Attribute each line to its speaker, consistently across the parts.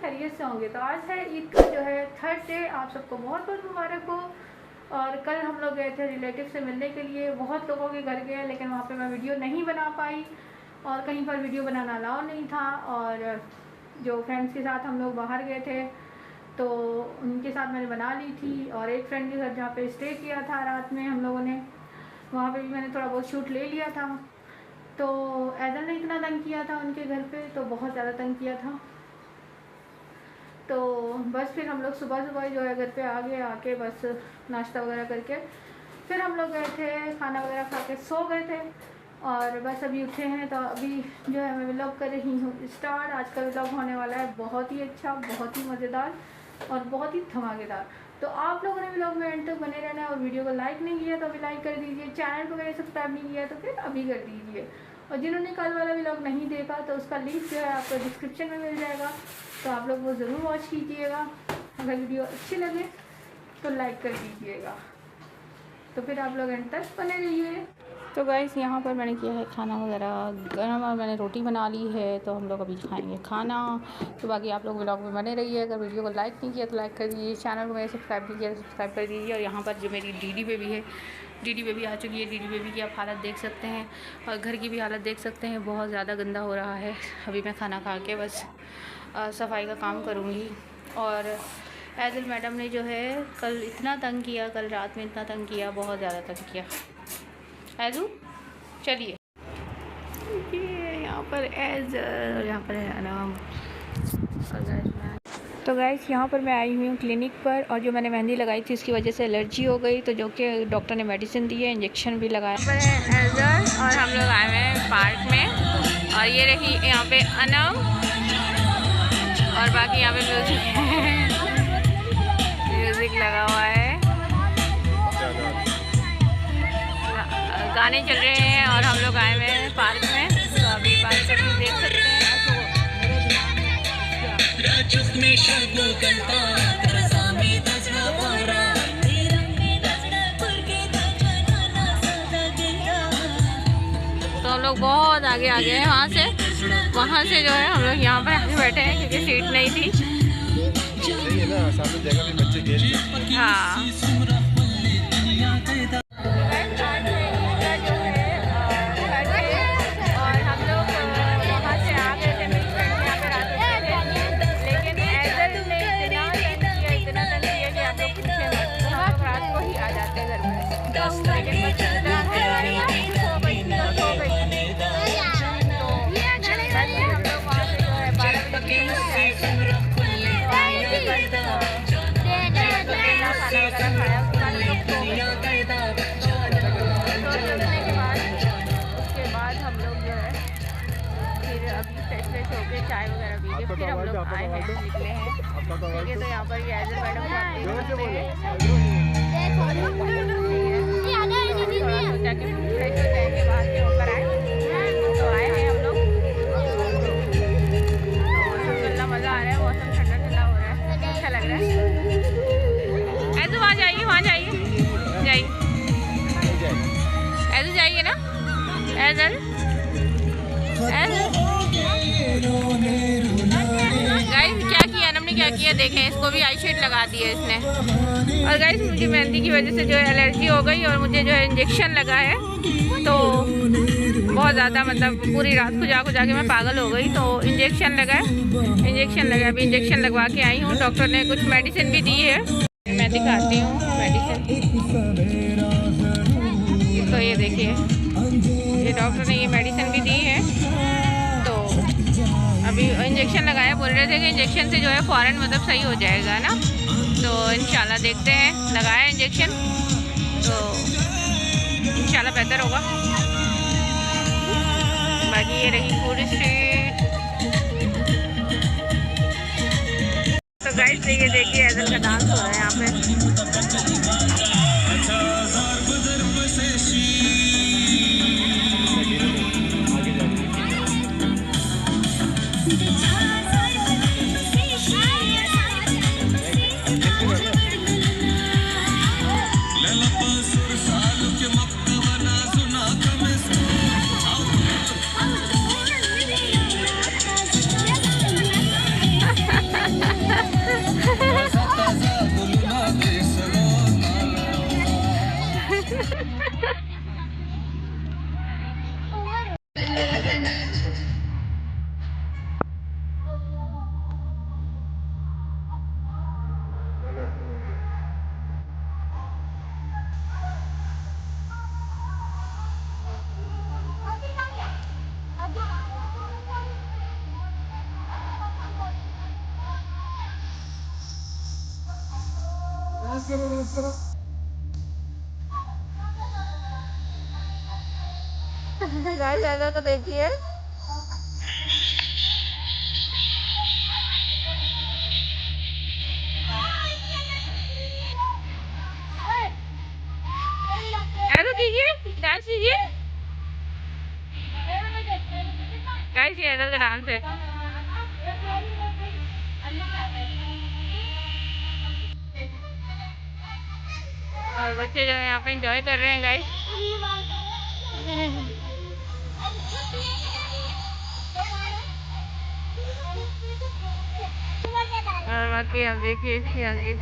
Speaker 1: खैरियत से होंगे। तो आज है ईद का जो है थर्ड डे, आप सबको बहुत बहुत मुबारक हो। और कल हम लोग गए थे रिलेटिव से मिलने के लिए, बहुत लोगों के घर गए, लेकिन वहाँ पे मैं वीडियो नहीं बना पाई और कहीं पर वीडियो बनाना अलाउ नहीं था। और जो फ्रेंड्स के साथ हम लोग बाहर गए थे तो उनके साथ मैंने बना ली थी, और एक फ्रेंड के साथ जहाँ पे स्टे किया था रात में हम लोगों ने, वहाँ पे भी मैंने थोड़ा बहुत शूट ले लिया था। तो ऐदल ने इतना तंग किया था उनके घर पे, तो बहुत ज़्यादा तंग किया था। तो बस फिर हम लोग सुबह सुबह जो है घर पे आ गए, आके बस नाश्ता वगैरह करके फिर हम लोग गए थे, खाना वगैरह खा के सो गए थे। और बस अभी उठे हैं, तो अभी जो है मैं व्लॉग कर रही हूँ स्टार्ट। आज का व्लॉग होने वाला है बहुत ही अच्छा, बहुत ही मज़ेदार और बहुत ही धमाकेदार। तो आप लोगों ने व्लॉग में एंड तक बने रहना है, और वीडियो को लाइक नहीं किया तो अभी लाइक कर दीजिए, चैनल को मैंने सब्सक्राइब नहीं किया तो फिर अभी कर दीजिए। और जिन्होंने कल वाला व्लॉग नहीं देखा तो उसका लिंक जो है आपको डिस्क्रिप्शन में मिल जाएगा, तो आप लोग वो ज़रूर वॉच कीजिएगा। अगर वीडियो अच्छी लगे तो लाइक कर दीजिएगा। तो फिर आप लोग एंड तक बने रहिए। तो गाइस यहाँ पर मैंने किया है खाना वगैरह गर्म, और मैंने रोटी बना ली है, तो हम लोग अभी खाएंगे खाना। तो बाकी आप लोग व्लॉग में बने रहिए। अगर वीडियो को लाइक नहीं किया तो लाइक कर दीजिए, चैनल को मेरे सब्सक्राइब नहीं किया तो सब्सक्राइब कर दीजिए। और यहाँ पर जो मेरी डीडी बेबी है, डीडी बेबी आ चुकी है। डीडी बेबी की आप हालत देख सकते हैं, और घर की भी हालत देख सकते हैं, बहुत ज़्यादा गंदा हो रहा है। अभी मैं खाना खा के बस सफाई का काम करूँगी। और ऐदल मैडम ने जो है कल इतना तंग किया, कल रात में इतना तंग किया, बहुत ज़्यादा तंग किया। ऐजू चलिए, ये यहाँ पर ऐज़ल, यहाँ पर है नाम। तो गाइस यहाँ पर मैं आई हुई हूँ क्लिनिक पर, और जो मैंने मेहंदी लगाई थी उसकी वजह से एलर्जी हो गई, तो जो कि डॉक्टर ने मेडिसिन दी है, इंजेक्शन भी लगाया। यहाँ पर है ऐज़ल, और हम लोग आए हुए हैं पार्क में, और ये रही यहाँ पे अनम, और बाकी यहाँ पे म्यूज़िक लगा हुआ है, गाने चल रहे हैं, और हम लोग आए हुए हैं पार्क में। तो अभी पार्क से देख सकते हैं। तो हम लोग बहुत आगे आ गए हैं, वहाँ से जो है हम लोग यहाँ पर आके बैठे हैं क्योंकि सीट नहीं थी। हाँ, चाय वगैरह पी के फिर हम लोग आए हैं, निकले हैं। ठीक है, तो यहाँ पर ये ऐज़ल मैडम सोचा कि फ्रेश हो जाएंगे, बाहर के होकर आए, तो आए हैं हम लोग। मौसम मज़ा आ रहा है, मौसम ठंडा ठंडा हो रहा है, अच्छा लग रहा है। ऐसे वहाँ जाइए, वहाँ जाइए, जाइए ऐसे जाइए ना ऐज़ल। गाइस क्या किया हमने, क्या किया देखें, इसको भी आई शेड लगा दिया इसने। और गाइस मुझे मेहंदी की वजह से जो है एलर्जी हो गई, और मुझे जो है इंजेक्शन लगा है, तो बहुत ज़्यादा मतलब पूरी रात खुजा के मैं पागल हो गई। तो इंजेक्शन लगा, अभी इंजेक्शन लगवा के आई हूँ। डॉक्टर ने कुछ मेडिसिन भी दी है, मैं दिखाती हूँ मेडिसिन। तो ये देखिए, ये डॉक्टर ने ये मेडिसिन भी दी है। तो अभी इंजेक्शन लगाया, बोल रहे थे कि इंजेक्शन से जो है फ़ौरन मतलब सही हो जाएगा ना, तो इंशाल्लाह देखते हैं। लगाया इंजेक्शन तो इंशाल्लाह बेहतर होगा। बाकी ये रही फूड स्ट्रीट। तो गाइस ये देखिए ऐज़ल का डांस हो रहा है यहाँ पे। ज़्यादा तो देखिए ऐसा कीजिए, डांस कीजिए गाइस, ये ऐसा डांस है। और बच्चे जो है यहाँ पे एंजॉय कर रहे हैं गाइस। और बाकी आप देखिए इसके आगे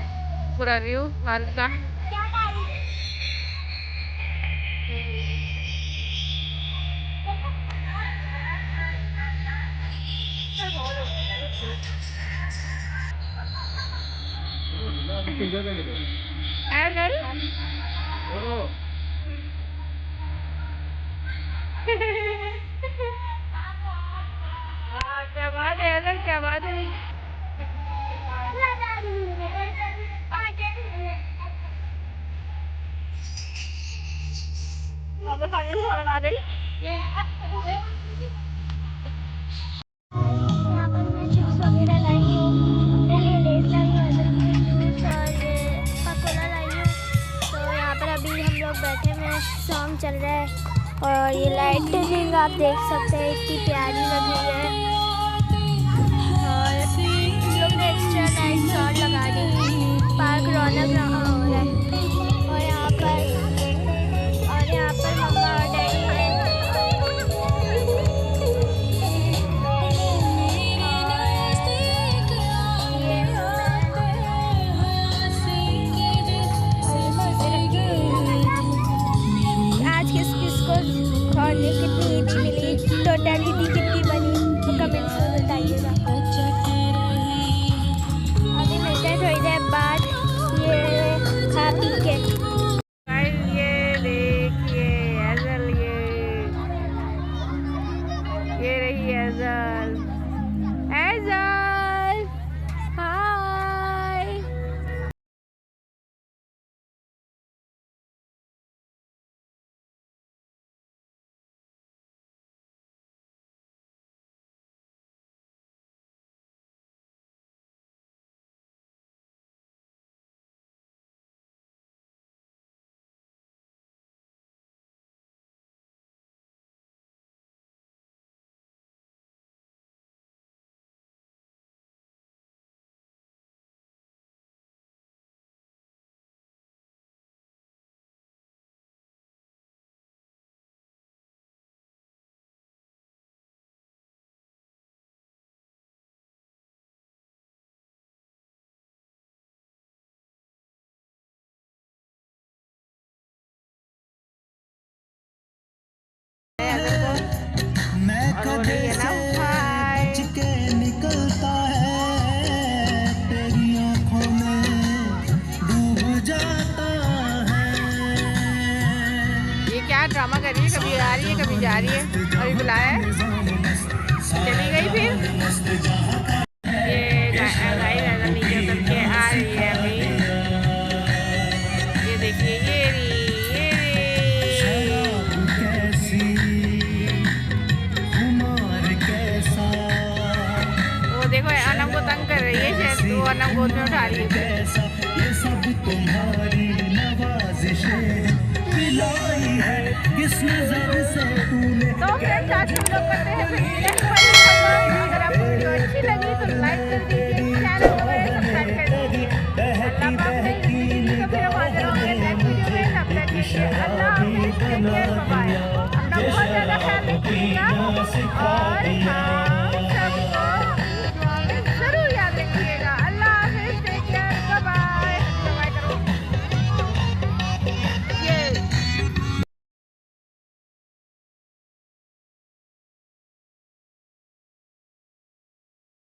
Speaker 1: पूरा व्यू पार्क का। क्या बात है अगर, क्या बात है।
Speaker 2: बैठे में सॉन्ग चल रहा है और ये लाइटिंग आप देख सकते हैं इतनी प्यारी लग रही है। और लोग ने एक्स्ट्रा नाइट शॉट लगा दी, पार्क रौनक हो रहा है। और यहाँ पर मम्मा और डैडी हैं। और कितनी ईदी मिली, टोटल ईदी कितनी बनी, वो कमेंट्स में बताइएगा। अभी मिलते हैं थोड़ी देर बाद ये खा पी के।
Speaker 1: ये देखिए एज़ल, ये रही एज़ल। एज़ल हाय।
Speaker 3: निकलता है तेरी आँखों में डूब जाता है।
Speaker 1: ये क्या ड्रामा कर रही है, कभी आ रही है कभी जा रही है। अभी बुलाया है चली गई फिर। ये नीचे उतर के आ रही है अभी। ये देखिए ये देखो अनम को तंग कर रही है शायद, तो अनम गोद में उठा रही है।
Speaker 3: ये सब तुम्हारी नवाज़िशें मिलाई है किस नज़र से तूने।
Speaker 1: तो फ्रेंड्स आज हम लोग करते हैं फिर अगर आपको वीडियो अच्छी लगी तो लाइक कर दीजिए, चैनल को सब्सक्राइब कर दीजिए। अल्लाह हाफ़िज़। तो फिर हम हाजिर होंगे नेक्स्ट वीडियो में। तब तक के लिए अल्लाह हाफ़िज़, टेक केयर, बाय बाय। अपना बहुत ज़्यादा ख्याल रखिएगा और